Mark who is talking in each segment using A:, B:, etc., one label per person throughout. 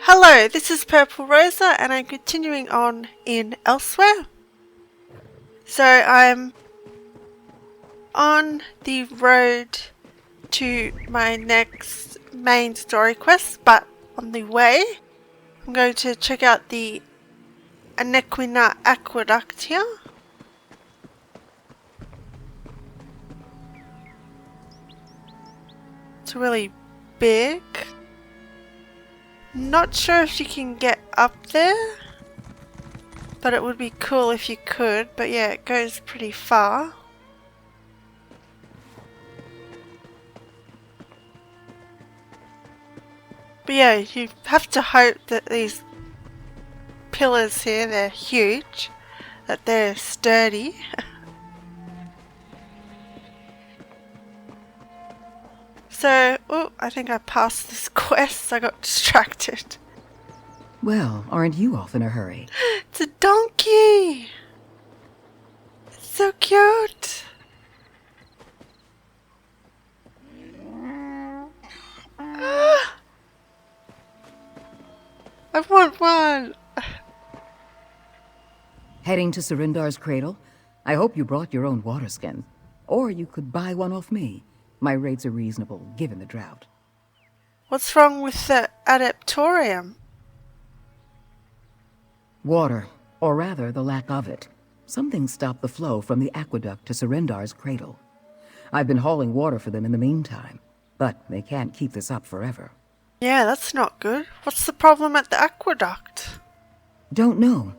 A: Hello, this is Purple Rosa and I'm continuing on in Elsweyr. So I'm on the road to my next main story quest, but on the way I'm going to check out the Aqueduct here. It's really big. Not sure if you can get up there, but it would be cool if you could. But yeah, it goes pretty far. But yeah, you have to hope that these pillars here, they're huge, that they're sturdy. So, oh, I think I passed this quest. I got distracted.
B: Well, aren't you off in a hurry?
A: It's a donkey! It's so cute! Ah, I want one!
B: Heading to Surindar's Cradle? I hope you brought your own water skin. Or you could buy one off me. My rates are reasonable, given the drought.
A: What's wrong with the Adeptorium?
B: Water, or rather the lack of it. Something stopped the flow from the Aqueduct to Surindar's Cradle. I've been hauling water for them in the meantime, but they can't keep this up forever.
A: Yeah, that's not good. What's the problem at the Aqueduct?
B: Don't know.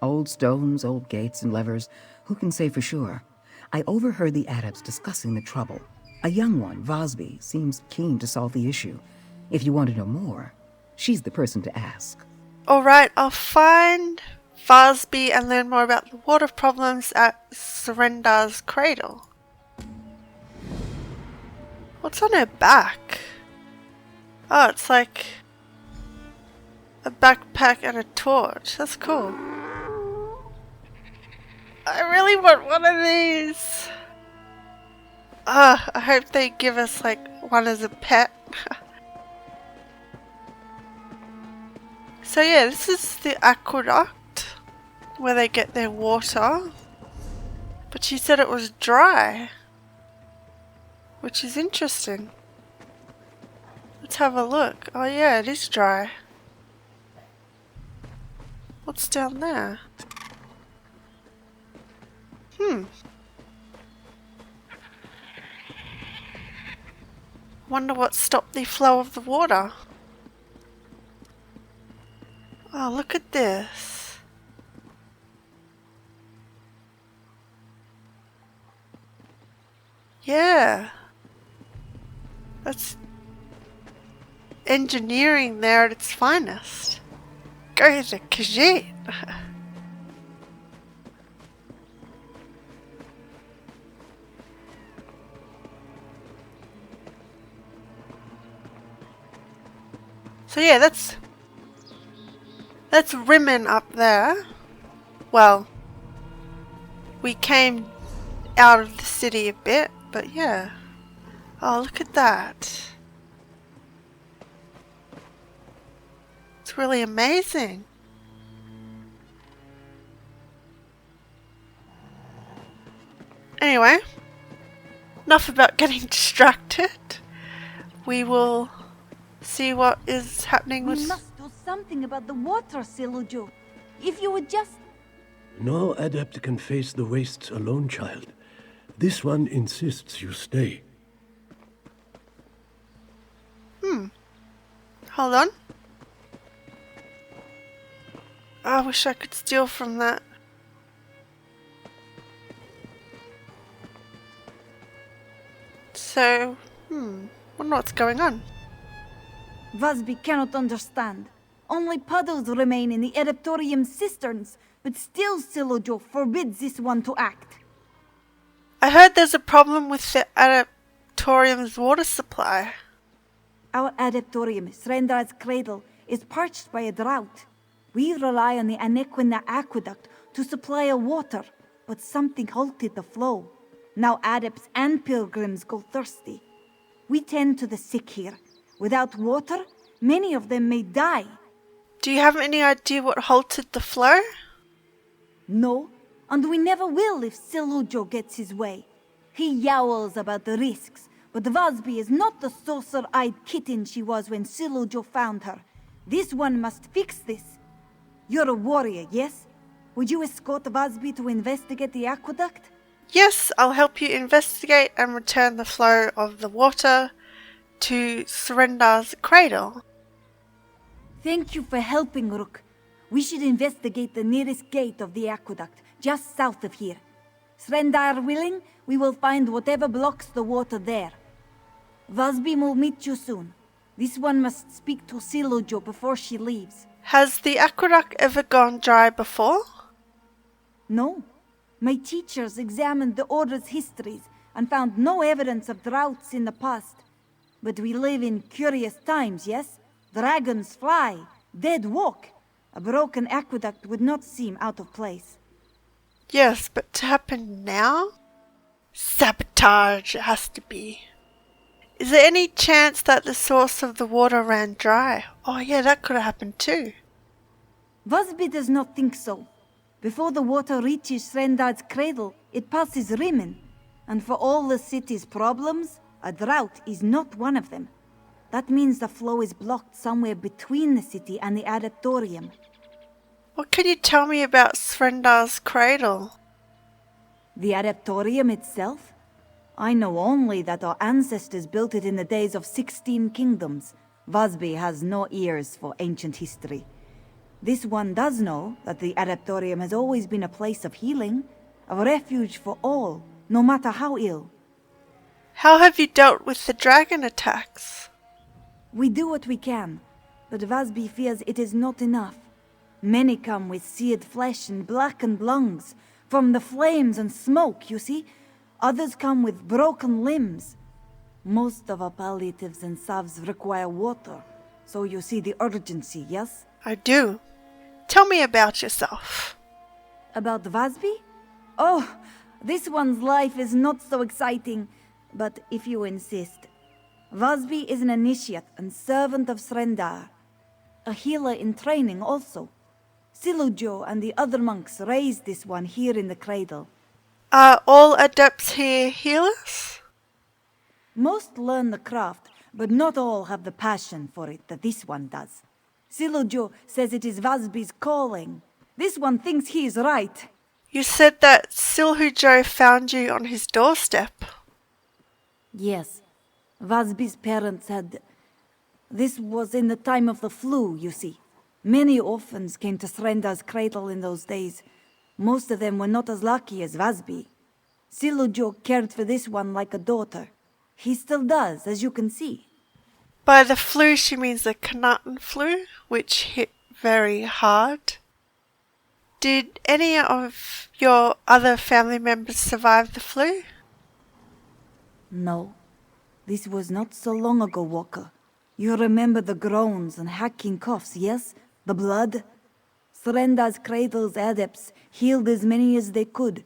B: Old stones, old gates and levers, who can say for sure? I overheard the adepts discussing the trouble. A young one, Vosby, seems keen to solve the issue. If you want to know more, she's the person to ask.
A: Alright, I'll find Vosby and learn more about the water problems at Surindar's Cradle. What's on her back? Oh, it's like a backpack and a torch. That's cool. I really want one of these. I hope they give us like one as a pet. So yeah, this is the aqueduct where they get their water. But she said it was dry, which is interesting. Let's have a look. Oh yeah, it is dry. What's down there? Wonder what stopped the flow of the water. Oh, look at this. Yeah. That's engineering there at its finest. Go to Khajiit. So yeah, that's Rimmen up there. Well, we came out of the city a bit, but yeah. Oh, look at that. It's really amazing. Anyway, enough about getting distracted. We will see what is happening with...
C: We must do something about the water, Silujo. If you would just...
D: No adept can face the wastes alone, child. This one insists you stay.
A: Hold on. I wish I could steal from that. So, wonder what's going on.
C: Vosby cannot understand. Only puddles remain in the Adeptorium cisterns, but still Silujo forbids this one to act.
A: I heard there's a problem with the Adeptorium's water supply.
C: Our Adeptorium, Surindar's Cradle, is parched by a drought. We rely on the Aqueduct to supply our water, but something halted the flow. Now adepts and pilgrims go thirsty. We tend to the sick here. Without water, many of them may die.
A: Do you have any idea what halted the flow?
C: No, and we never will if Silujo gets his way. He yowls about the risks, but Vasby is not the saucer-eyed kitten she was when Silujo found her. This one must fix this. You're a warrior, yes? Would you escort Vasby to investigate the aqueduct?
A: Yes, I'll help you investigate and return the flow of the water to Srendar's Cradle.
C: Thank you for helping, Rook. We should investigate the nearest gate of the aqueduct, just south of here. Srendar willing, we will find whatever blocks the water there. Vasby will meet you soon. This one must speak to Silujo before she leaves.
A: Has the aqueduct ever gone dry before?
C: No. My teachers examined the Order's histories and found no evidence of droughts in the past. But we live in curious times, yes? Dragons fly, dead walk. A broken aqueduct would not seem out of place.
A: Yes, but to happen now? Sabotage it has to be. Is there any chance that the source of the water ran dry? Oh yeah, that could have happened too.
C: Vasby does not think so. Before the water reaches Srendar's Cradle, it passes Rimmen. And for all the city's problems, a drought is not one of them. That means the flow is blocked somewhere between the city and the Adeptorium.
A: What can you tell me about Srendar's Cradle?
C: The Adeptorium itself? I know only that our ancestors built it in the days of 16 kingdoms. Vasby has no ears for ancient history. This one does know that the Adeptorium has always been a place of healing, a refuge for all, no matter how ill.
A: How have you dealt with the dragon attacks?
C: We do what we can, but Vasby fears it is not enough. Many come with seared flesh and blackened lungs, from the flames and smoke, you see. Others come with broken limbs. Most of our palliatives and salves require water, so you see the urgency, yes?
A: I do. Tell me about yourself.
C: About Vasby? Oh, this one's life is not so exciting, but if you insist. Vasby is an initiate and servant of Srendar. A healer in training also. Silujo and the other monks raised this one here in the Cradle.
A: Are all adepts here healers?
C: Most learn the craft, but not all have the passion for it that this one does. Silujo says it is Vasby's calling. This one thinks he is right.
A: You said that Silujo found you on his doorstep.
C: Yes. Vasby's parents had... This was in the time of the flu, you see. Many orphans came to Srendar's Cradle in those days. Most of them were not as lucky as Vasby. Silujo cared for this one like a daughter. He still does, as you can see.
A: By the flu, she means the Knatten flu, which hit very hard. Did any of your other family members survive the flu?
C: No. This was not so long ago, Walker. You remember the groans and hacking coughs, yes? The blood? Srendar's Cradle's adepts healed as many as they could,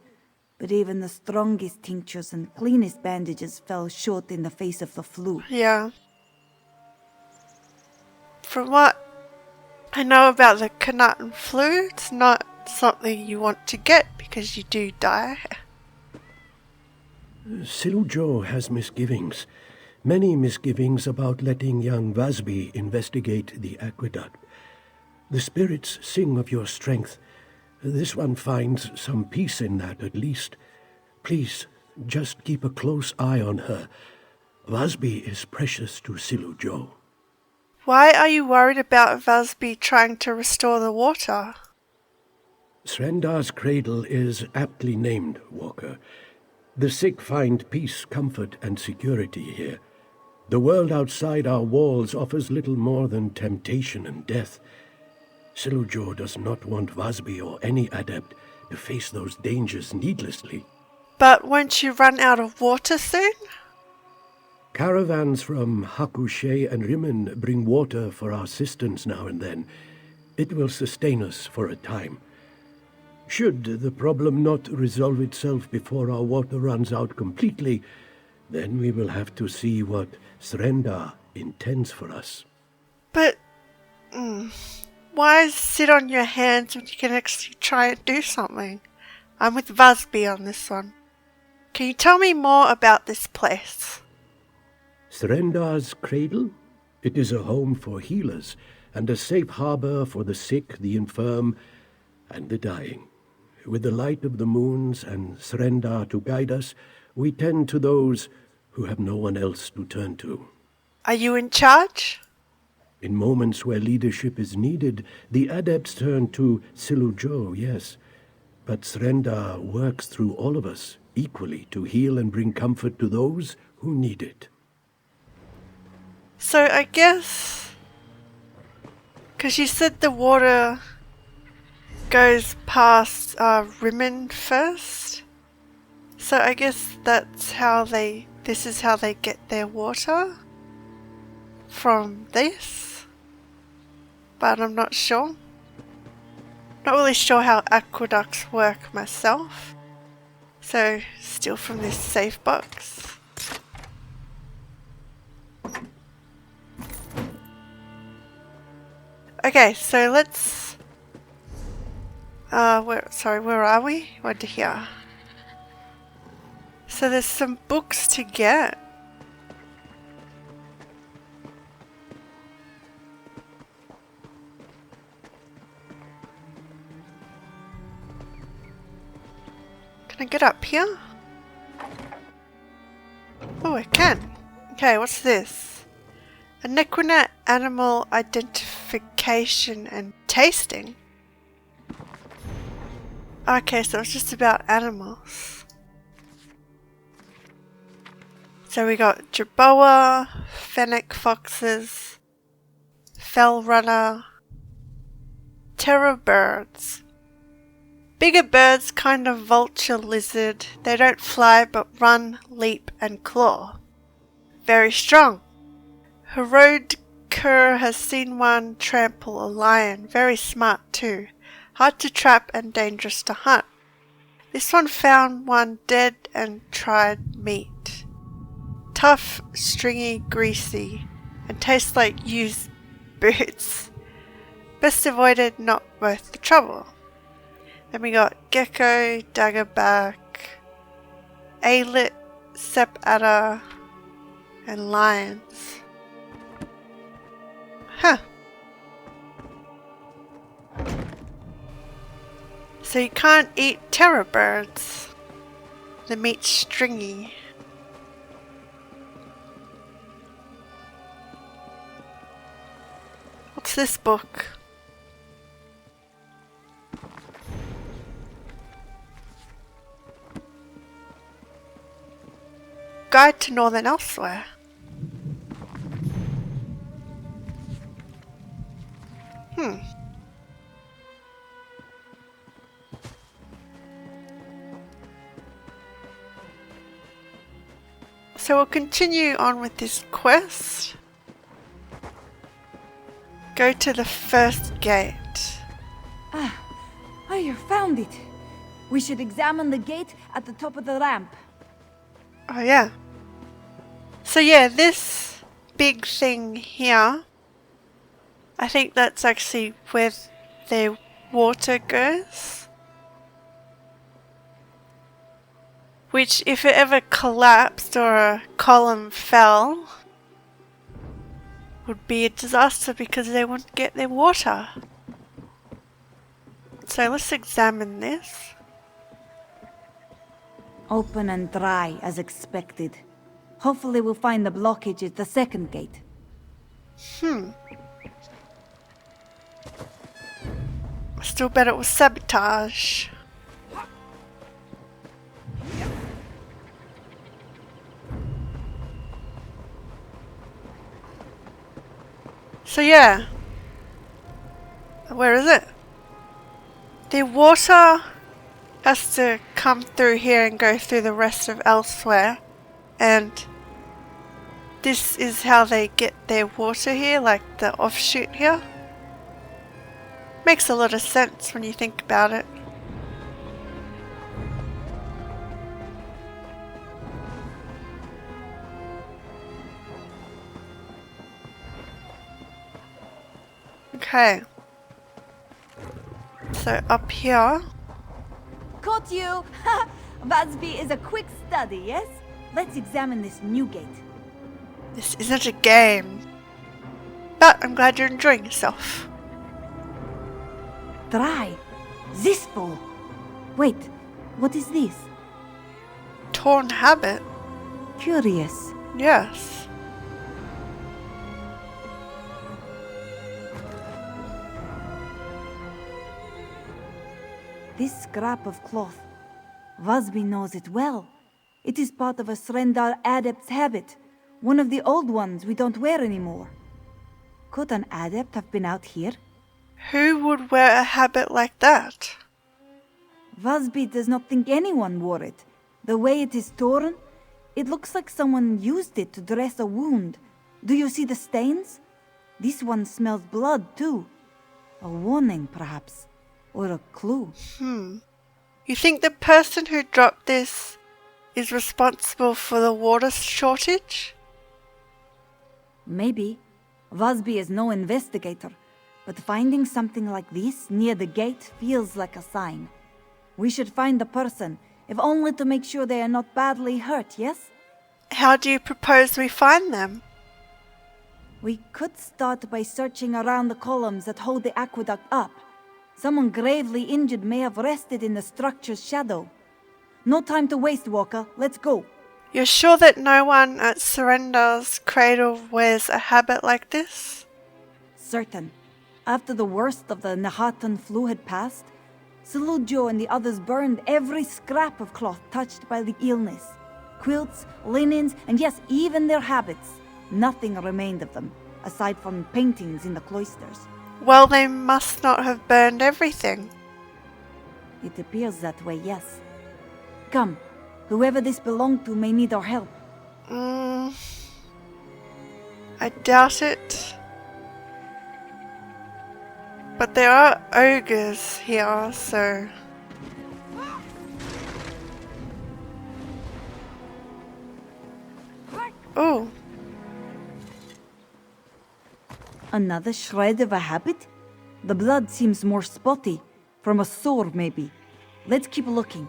C: but even the strongest tinctures and cleanest bandages fell short in the face of the flu.
A: Yeah. From what I know about the Knatten flu, it's not something you want to get because you do die.
D: Silujo has misgivings. Many misgivings about letting young Vasby investigate the aqueduct. The spirits sing of your strength. This one finds some peace in that, at least. Please, just keep a close eye on her. Vasby is precious to Silujo.
A: Why are you worried about Vasby trying to restore the water?
D: Srendar's Cradle is aptly named, Walker. The sick find peace, comfort, and security here. The world outside our walls offers little more than temptation and death. Silujo does not want Vasby or any adept to face those dangers needlessly.
A: But won't you run out of water soon?
D: Caravans from Hakushe and Rimmen bring water for our cisterns now and then. It will sustain us for a time. Should the problem not resolve itself before our water runs out completely, then we will have to see what Srendar intends for us.
A: But why sit on your hands when you can actually try and do something? I'm with Vasby on this one. Can you tell me more about this place?
D: Threndar's Cradle? It is a home for healers and a safe harbor for the sick, the infirm, and the dying. With the light of the moons and Threndar to guide us, we tend to those who have no one else to turn to.
A: Are you in charge?
D: In moments where leadership is needed, the adepts turn to Silujo, yes. But Threndar works through all of us equally to heal and bring comfort to those who need it.
A: So I guess... because you said the water goes past Rimmen first. So I guess that's how this is how they get their water? From this? But I'm not sure. Not really sure how aqueducts work myself. So, still from this safe box. Okay, so let's... where are we? What to here? So there's some books to get. Can I get up here? Oh, I can. Okay, what's this? A Nequina animal identification and tasting. Okay, so it's just about animals. So we got jerboa, fennec foxes, fell runner, terror birds. Bigger birds, kind of vulture lizard. They don't fly but run, leap and claw. Very strong. Herode Kerr has seen one trample a lion. Very smart too. Hard to trap and dangerous to hunt. This one found one dead and tried meat. Tough, stringy, greasy, and tastes like used boots. Best avoided, not worth the trouble. Then we got gecko, daggerback, alet, sep adder, and lions. Huh. So you can't eat terror birds. The meat's stringy. What's this book? Guide to Northern Elsweyr. So we'll continue on with this quest. Go to the first gate.
C: You found it. We should examine the gate at the top of the ramp.
A: Oh yeah. So yeah, this big thing here, I think that's actually where the water goes. Which, if it ever collapsed or a column fell, would be a disaster because they wouldn't get their water. So let's examine this.
C: Open and dry, as expected. Hopefully we'll find the blockage at the second gate.
A: Still bet it was sabotage. So yeah. Where is it? The water has to come through here and go through the rest of Elsweyr. And this is how they get their water here, like the offshoot here. Makes a lot of sense when you think about it. Okay. So up here.
C: Caught you! Vasby is a quick study, yes? Let's examine this new gate.
A: This isn't a game. But I'm glad you're enjoying yourself.
C: Dry. Zisful. Wait, what is this?
A: Torn habit?
C: Curious.
A: Yes.
C: This scrap of cloth. Vasby knows it well. It is part of a Srendar adept's habit. One of the old ones we don't wear anymore. Could an adept have been out here?
A: Who would wear a habit like that?
C: Vasby does not think anyone wore it. The way it is torn, it looks like someone used it to dress a wound. Do you see the stains? This one smells blood too. A warning, perhaps. Or a clue.
A: You think the person who dropped this is responsible for the water shortage?
C: Maybe. Vasby is no investigator, but finding something like this near the gate feels like a sign. We should find the person, if only to make sure they are not badly hurt, yes?
A: How do you propose we find them?
C: We could start by searching around the columns that hold the aqueduct up. Someone gravely injured may have rested in the structure's shadow. No time to waste, Walker. Let's go.
A: You're sure that no one at Serendar's Cradle wears a habit like this?
C: Certain. After the worst of the Nahatan flu had passed, Salujo and the others burned every scrap of cloth touched by the illness. Quilts, linens, and yes, even their habits. Nothing remained of them, aside from paintings in the cloisters.
A: Well, they must not have burned everything.
C: It appears that way, yes. Come, whoever this belonged to may need our help.
A: I doubt it. But there are ogres here, so... Oh.
C: Another shred of a habit? The blood seems more spotty. From a sore, maybe. Let's keep looking.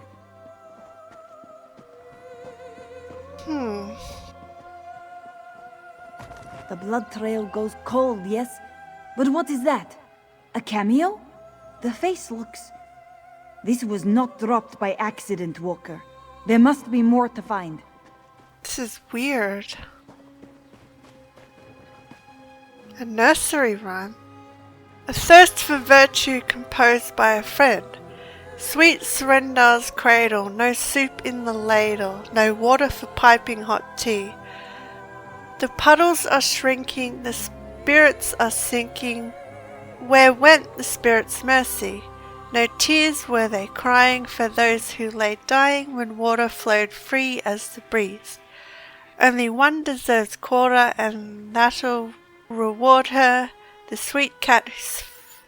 C: The blood trail goes cold, yes? But what is that? A cameo? The face looks... This was not dropped by accident, Walker. There must be more to find.
A: This is weird. A nursery rhyme. A thirst for virtue composed by a friend. Sweet Serendar's cradle, no soup in the ladle, no water for piping hot tea. The puddles are shrinking, the spirits are sinking. Where went the spirit's mercy? No tears were they crying for those who lay dying when water flowed free as the breeze. Only one deserves quarter, and that'll reward her, the sweet cat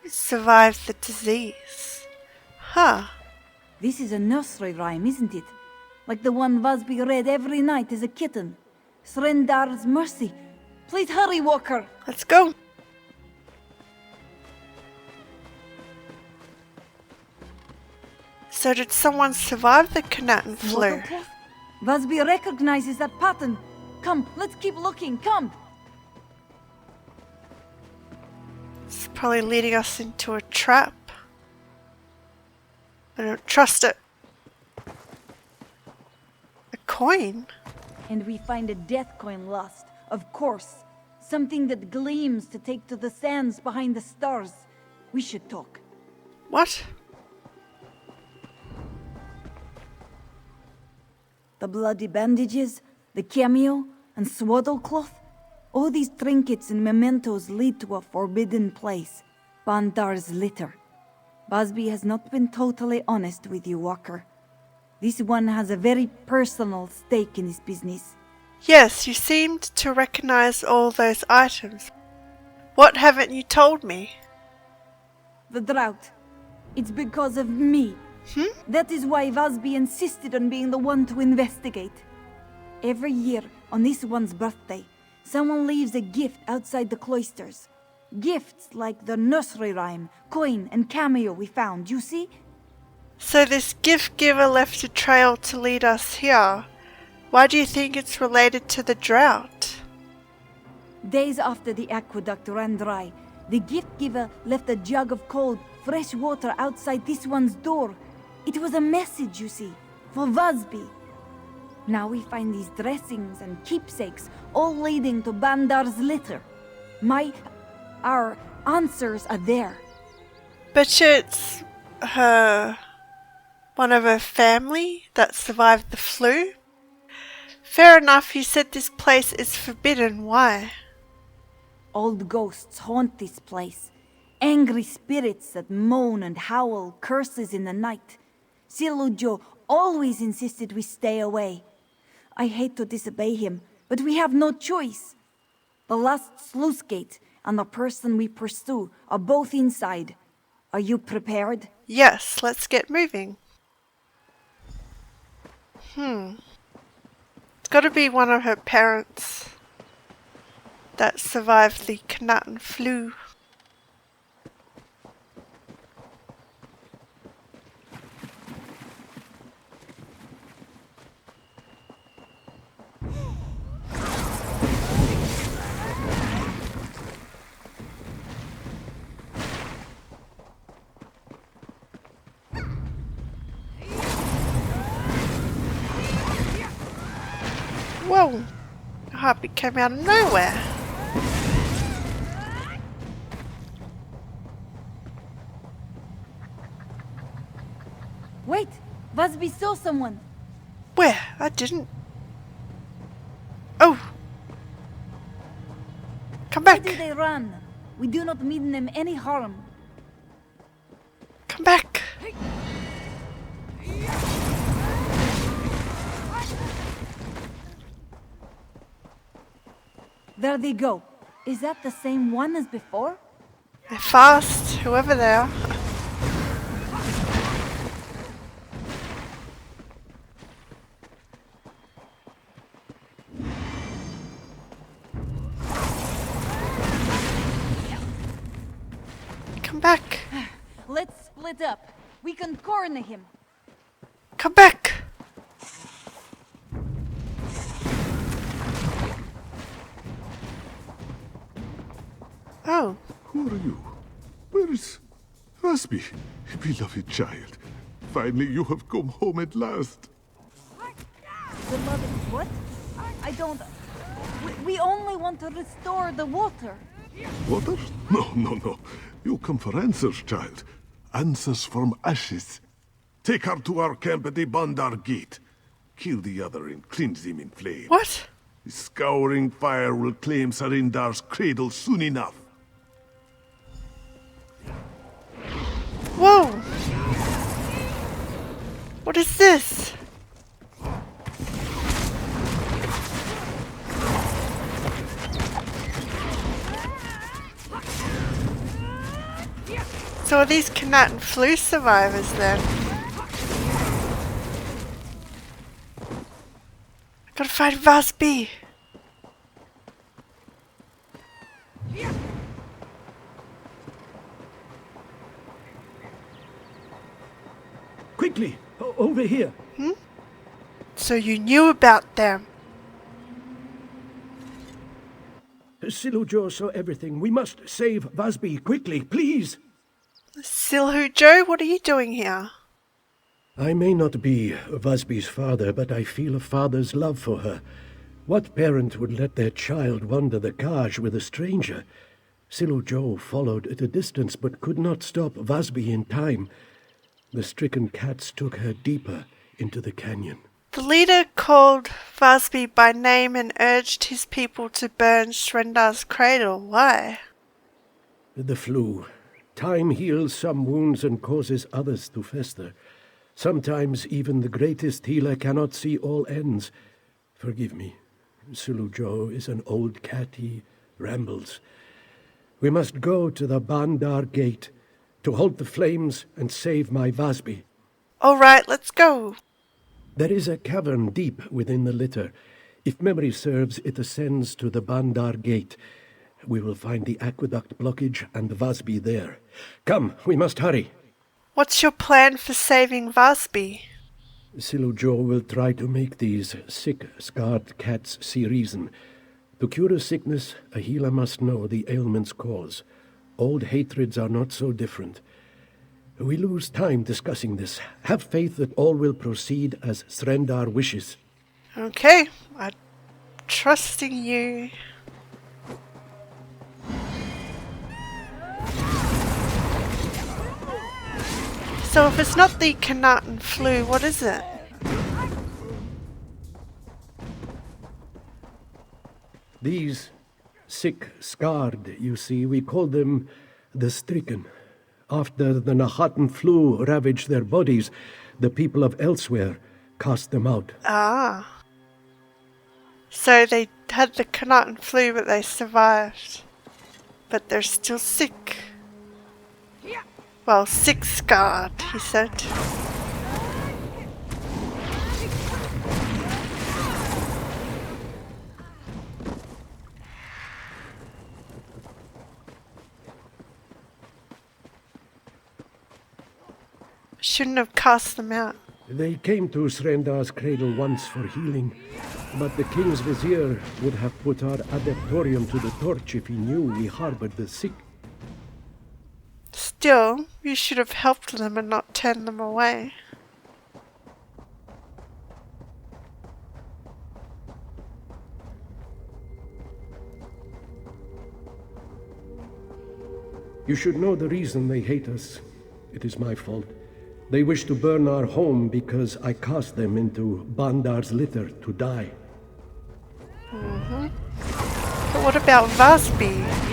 A: who survived the disease. Huh.
C: This is a nursery rhyme, isn't it? Like the one Vasby read every night as a kitten. Srendar's mercy. Please hurry, Walker.
A: Let's go. So did someone survive the Knatten flu?
C: Watercloth? Vasby recognizes that pattern. Come, let's keep looking, come!
A: It's probably leading us into a trap. I don't trust it. A coin?
C: And we find a death coin lost, of course. Something that gleams to take to the sands behind the stars. We should talk.
A: What?
C: The bloody bandages, the cameo, and swaddle cloth. All these trinkets and mementos lead to a forbidden place. Bandar's litter. Vasby has not been totally honest with you, Walker. This one has a very personal stake in this business.
A: Yes, you seemed to recognize all those items. What haven't you told me?
C: The drought. It's because of me. That is why Vasby insisted on being the one to investigate. Every year, on this one's birthday, someone leaves a gift outside the cloisters. Gifts like the nursery rhyme, coin, and cameo we found, you see?
A: So this gift giver left a trail to lead us here. Why do you think it's related to the drought?
C: Days after the aqueduct ran dry, the gift giver left a jug of cold, fresh water outside this one's door. It was a message, you see, for Vasby. Now we find these dressings and keepsakes, all leading to Bandar's litter. Our answers are there.
A: But it's one of her family that survived the flu? Fair enough, you said this place is forbidden. Why?
C: Old ghosts haunt this place. Angry spirits that moan and howl curses in the night. Silujo always insisted we stay away. I hate to disobey him, but we have no choice. The last sluice gate and the person we pursue are both inside. Are you prepared?
A: Yes, let's get moving. It's got to be one of her parents that survived the Knatten flu. Whoa! A heartbeat came out of nowhere.
C: Wait! Vasby saw someone!
A: Where? I didn't. Oh! Come
C: Why
A: back!
C: did they run? We do not mean them any harm.
A: Come back!
C: There they go. Is that the same one as before?
A: They're fast, whoever they are. Come back!
C: Let's split up. We can corner him.
A: Come back! Oh,
E: Who are you? Where is Vasby, beloved child? Finally, you have come home at last.
C: Beloved, what? I don't... We only want to restore the water.
E: Water? No. You come for answers, child. Answers from ashes. Take her to our camp at the Bandar Gate. Kill the other and cleanse him in flame.
A: what?
E: The scouring fire will claim Sarindar's cradle soon enough.
A: Whoa! What is this? So are these Knatten flu survivors then? I gotta find Vasby!
D: Quickly! Over here!
A: So you knew about them?
D: Silujo saw everything. We must save Vasby quickly, please!
A: Silhujo, what are you doing here?
D: I may not be Vasby's father, but I feel a father's love for her. What parent would let their child wander the Kaj with a stranger? Silujo followed at a distance, but could not stop Vasby in time. The stricken cats took her deeper into the canyon.
A: The leader called Vasby by name and urged his people to burn Srendar's cradle. Why?
D: The flu. Time heals some wounds and causes others to fester. Sometimes even the greatest healer cannot see all ends. Forgive me. Silujo is an old cat. He rambles. We must go to the Bandar Gate to halt the flames and save my Vasby.
A: All right, let's go.
D: There is a cavern deep within the litter. If memory serves, it ascends to the Bandar Gate. We will find the aqueduct blockage and Vasby there. Come, we must hurry.
A: What's your plan for saving Vasby?
D: Silujo will try to make these sick, scarred cats see reason. To cure a sickness, a healer must know the ailment's cause. Old hatreds are not so different. We lose time discussing this. Have faith that all will proceed as Srendar wishes.
A: Okay, I'm trusting you. So if it's not the Canatan flu, what is it?
D: These sick, scarred, you see, we call them the stricken. After the Nahatan flu ravaged their bodies, the people of Elsweyr cast them out.
A: Ah. So they had the Canatan flu, but they survived. But they're still sick. Well, sick scarred, he said. Shouldn't have cast them out.
D: They came to Srendar's cradle once for healing, but the king's vizier would have put our Adeptorium to the torch if he knew we harbored the sick.
A: Still, you should have helped them and not turned them away.
D: You should know the reason they hate us. It is my fault. They wish to burn our home because I cast them into Bandar's litter to die.
A: But what about Vasby?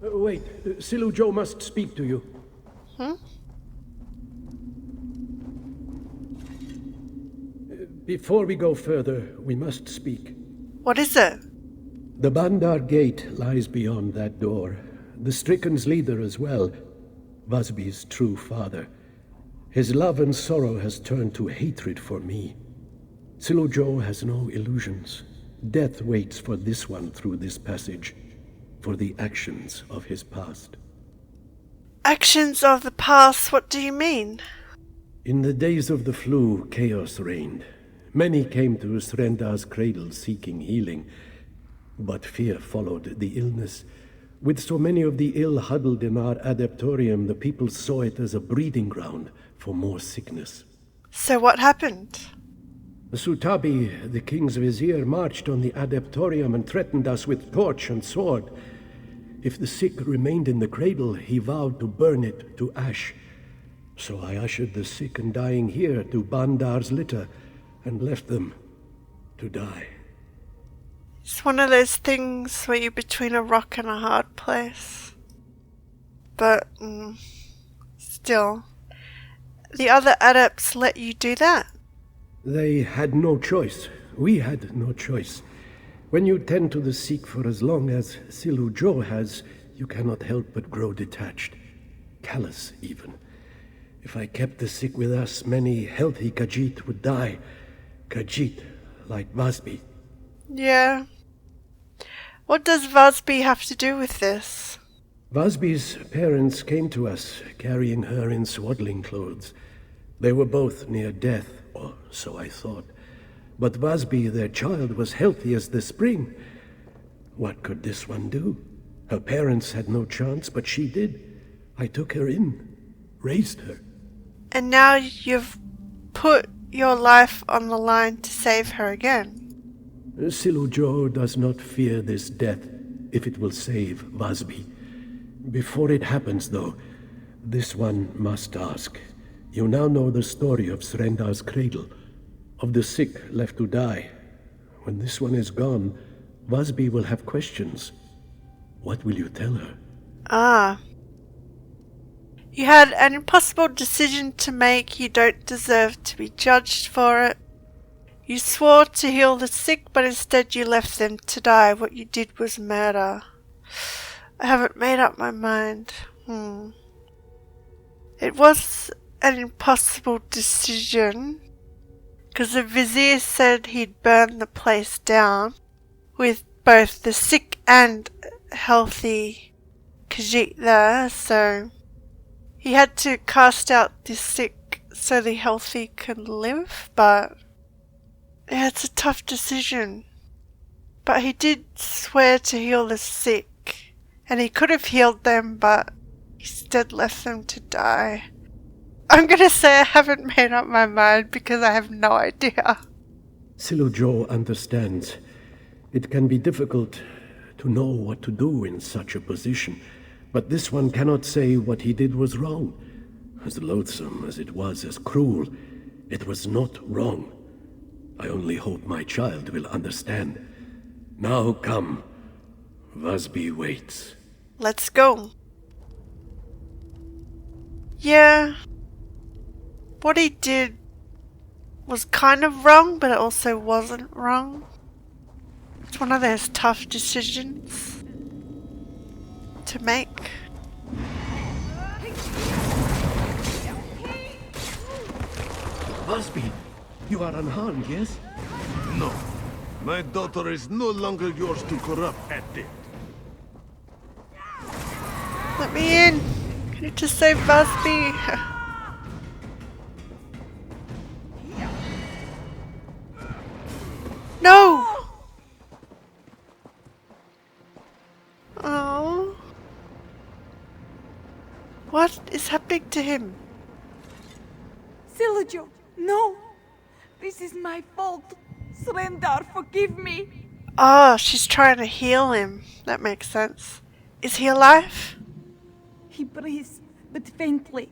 D: Wait, Silujo must speak to you. Before we go further, we must speak.
A: What is it?
D: The Bandar gate lies beyond that door. The Stricken's leader as well, Vasby's true father. His love and sorrow has turned to hatred for me. Silujo has no illusions. Death waits for this one through this passage, for the actions of his past.
A: Actions of the past, what do you mean?
D: In the days of the flu, chaos reigned. Many came to Srendar's cradle seeking healing, but fear followed the illness. With so many of the ill huddled in our Adeptorium, the people saw it as a breeding ground for more sickness.
A: So what happened?
D: Sutabi, the king's vizier, marched on the Adeptorium and threatened us with torch and sword. If the sick remained in the cradle, he vowed to burn it to ash. So I ushered the sick and dying here to Bandar's litter and left them to die.
A: It's one of those things where you're between a rock and a hard place. But, still, the other adepts let you do that?
D: They had no choice. We had no choice. When you tend to the sick for as long as Silujo has, you cannot help but grow detached. Callous, even. If I kept the sick with us, many healthy Khajiit would die. Khajiit, like Vasby.
A: Yeah. What does Vasby have to do with this?
D: Vasby's parents came to us, carrying her in swaddling clothes. They were both near death, or so I thought. But Vasby, their child, was healthy as the spring. What could this one do? Her parents had no chance, but she did. I took her in, raised her.
A: And now you've put your life on the line to save her again.
D: Silujo does not fear this death, if it will save Vasby. Before it happens, though, this one must ask. You now know the story of Srendar's cradle, of the sick left to die. When this one is gone, Vasby will have questions. What will you tell her?
A: Ah. You had an impossible decision to make. You don't deserve to be judged for it. You swore to heal the sick, but instead you left them to die. What you did was murder. I haven't made up my mind. It was an impossible decision, because the vizier said he'd burn the place down with both the sick and healthy Khajiit there, so he had to cast out the sick so the healthy can live, but yeah, it's a tough decision. But he did swear to heal the sick, and he could have healed them, but instead left them to die. I'm gonna say I haven't made up my mind because I have no idea.
D: Silujo understands. It can be difficult to know what to do in such a position, but this one cannot say what he did was wrong. As loathsome as it was, as cruel, it was not wrong. I only hope my child will understand. Now come. Vasby waits.
A: Let's go. Yeah. What he did was kind of wrong, but it also wasn't wrong. It's one of those tough decisions to make.
D: Vasby, you are unharmed, yes?
E: No. My daughter is no longer yours to corrupt, Adept.
A: Let me in. I need to save Busby. No! Oh. What is happening to him?
C: Silujo, no! This is my fault. Srendar, forgive me.
A: Oh, she's trying to heal him. That makes sense. Is he alive?
C: He breathes, but faintly.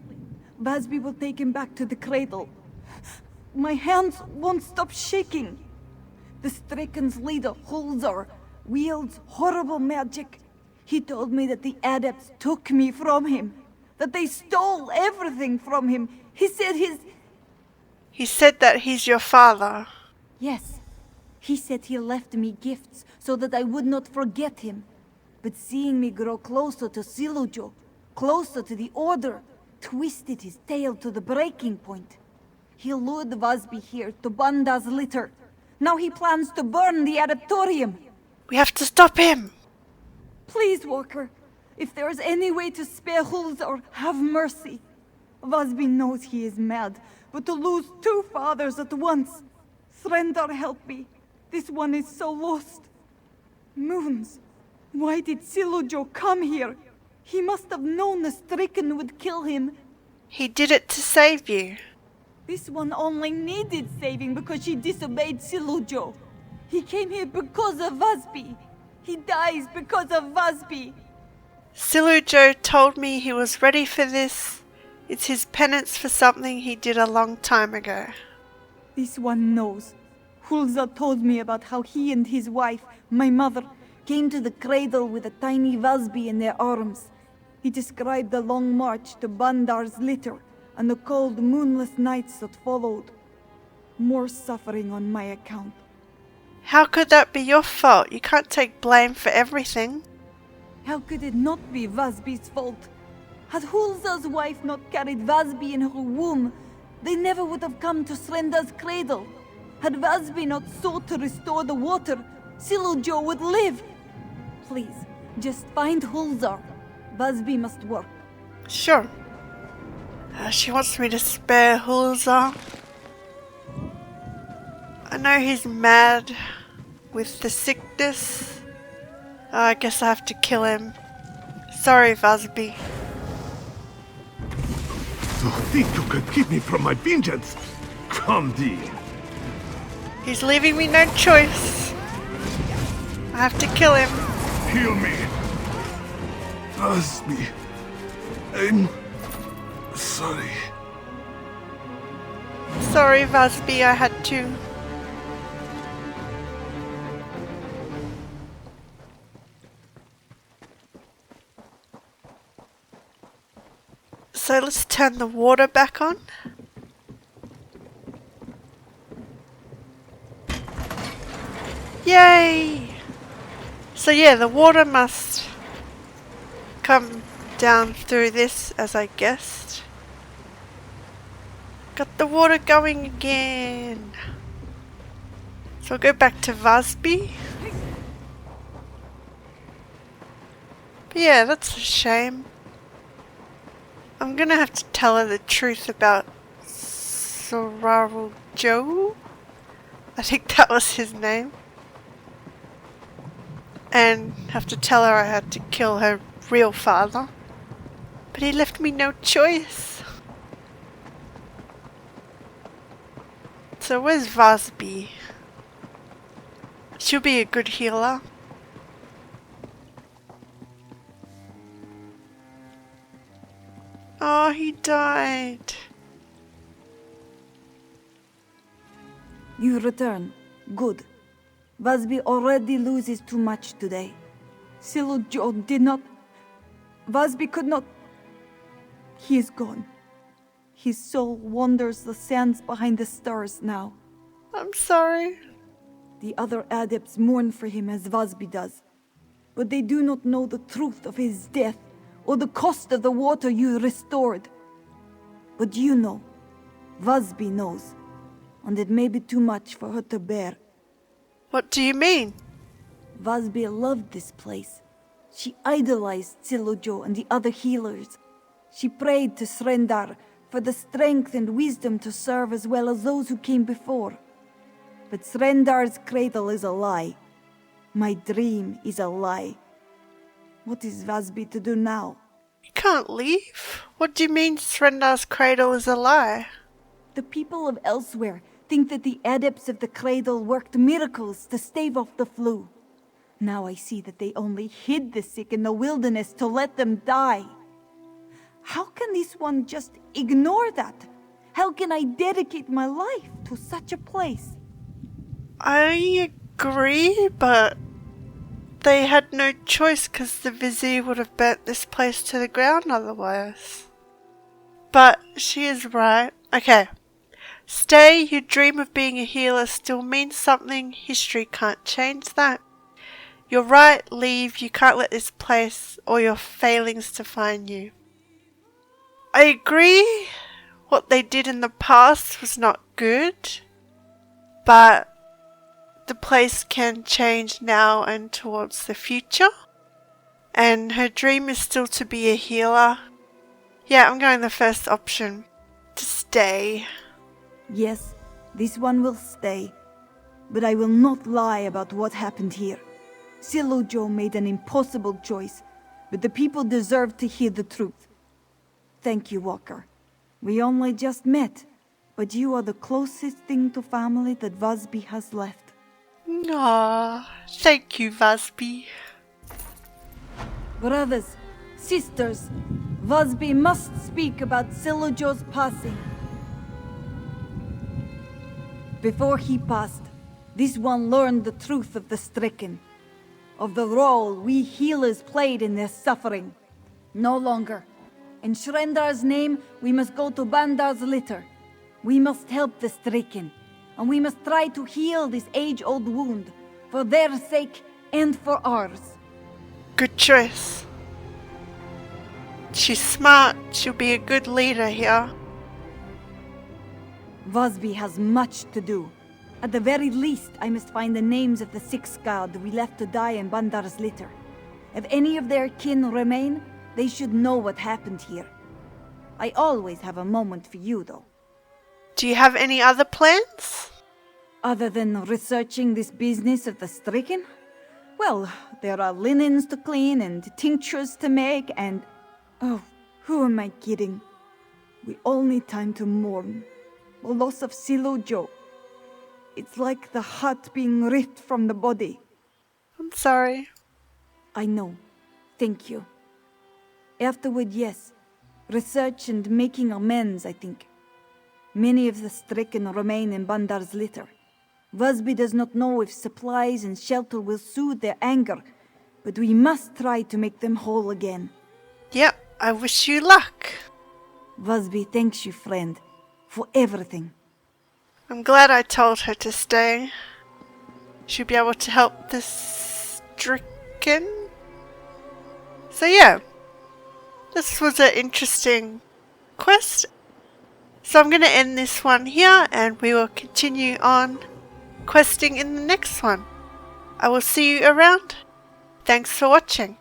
C: Vasby will take him back to the cradle. My hands won't stop shaking. The Striken's leader, Hulzar, wields horrible magic. He told me that the adepts took me from him, that they stole everything from him. He said
A: that he's your father.
C: Yes. He said he left me gifts so that I would not forget him. But seeing me grow closer to Silujo, closer to the Order, twisted his tail to the breaking point. He lured Vasby here to Banda's litter. Now he plans to burn the Adeptorium.
A: We have to stop him.
C: Please, Walker. If there is any way to spare Hulzar, have mercy. Vasby knows he is mad, but to lose two fathers at once. Srendar, help me. This one is so lost. Moons. Why did Silujo come here? He must have known the Stricken would kill him.
A: He did it to save you.
C: This one only needed saving because she disobeyed Silujo. He came here because of Vasby. He dies because of Vasby.
A: Silujo told me he was ready for this. It's his penance for something he did a long time ago.
C: This one knows. Hulza told me about how he and his wife, my mother, came to the cradle with a tiny Vasby in their arms. He described the long march to Bandar's litter and the cold, moonless nights that followed. More suffering on my account.
A: How could that be your fault? You can't take blame for everything.
C: How could it not be Vasby's fault? Had Hulza's wife not carried Vasby in her womb, they never would have come to Srendar's cradle. Had Vasby not sought to restore the water, Silujo would live. Please, just find Hulzar. Vasby must work.
A: Sure. She wants me to spare Hulzar. I know he's mad with the sickness. I guess I have to kill him. Sorry, Vasby.
E: You think you can keep me from my vengeance? Come, thee.
A: He's leaving me no choice. I have to kill him.
E: Heal me. Vasby. I'm sorry.
A: Sorry, Vasby, I had to. So let's turn the water back on. Yay! So yeah, the water must come down through this as I guessed. Got the water going again. So I'll go back to Vasby. But yeah, that's a shame. I'm gonna have to tell her the truth about Soraro Joe. I think that was his name. And have to tell her I had to kill her real father. But he left me no choice. So where's Vasby? She'll be a good healer. Oh, he died.
C: You return. Good. Vasby already loses too much today. Silujo did not... Vasby could not... He is gone. His soul wanders the sands behind the stars now.
A: I'm sorry.
C: The other adepts mourn for him as Vasby does. But they do not know the truth of his death or the cost of the water you restored. But you know. Vasby knows. And it may be too much for her to bear.
A: What do you mean?
C: Vasby loved this place. She idolized Silujo and the other healers. She prayed to Srendar for the strength and wisdom to serve as well as those who came before. But Srendar's cradle is a lie. My dream is a lie. What is Vasby to do now?
A: You can't leave. What do you mean Srendar's cradle is a lie?
C: The people of Elsweyr think that the adepts of the cradle worked miracles to stave off the flu. Now I see that they only hid the sick in the wilderness to let them die. How can this one just ignore that? How can I dedicate my life to such a place?
A: I agree, but they had no choice because the Vizier would have burnt this place to the ground otherwise. But she is right. Okay. Stay, your dream of being a healer still means something. History can't change that. You're right, leave. You can't let this place or your failings define you. I agree. What they did in the past was not good. But the place can change now and towards the future. And her dream is still to be a healer. Yeah, I'm going the first option. To stay.
C: Yes, this one will stay. But I will not lie about what happened here. Silujo made an impossible choice, but the people deserve to hear the truth. Thank you, Walker. We only just met, but you are the closest thing to family that Vasby has left.
A: Ah, thank you, Vasby.
C: Brothers, sisters, Vasby must speak about Silujo's passing. Before he passed, this one learned the truth of the stricken, of the role we healers played in their suffering. No longer. In Shrendar's name, we must go to Bandar's litter. We must help the stricken, and we must try to heal this age-old wound, for their sake and for ours.
A: Good choice. She's smart. She'll be a good leader here.
C: Vasby has much to do. At the very least, I must find the names of the 6 guard we left to die in Bandar's litter. If any of their kin remain, they should know what happened here. I always have a moment for you, though.
A: Do you have any other plans?
C: Other than researching this business of the stricken? Well, there are linens to clean and tinctures to make and... Oh, who am I kidding? We all need time to mourn. The loss of Silujo. It's like the heart being ripped from the body.
A: I'm sorry.
C: I know. Thank you. Afterward, yes. Research and making amends, I think. Many of the stricken remain in Bandar's litter. Vasby does not know if supplies and shelter will soothe their anger, but we must try to make them whole again.
A: Yep, I wish you luck.
C: Vasby thanks you, friend, for everything.
A: I'm glad I told her to stay. She'll be able to help the stricken. So yeah, This was an interesting quest. So I'm going to end this one here and we will continue on questing in the next one. I will see you around. Thanks for watching.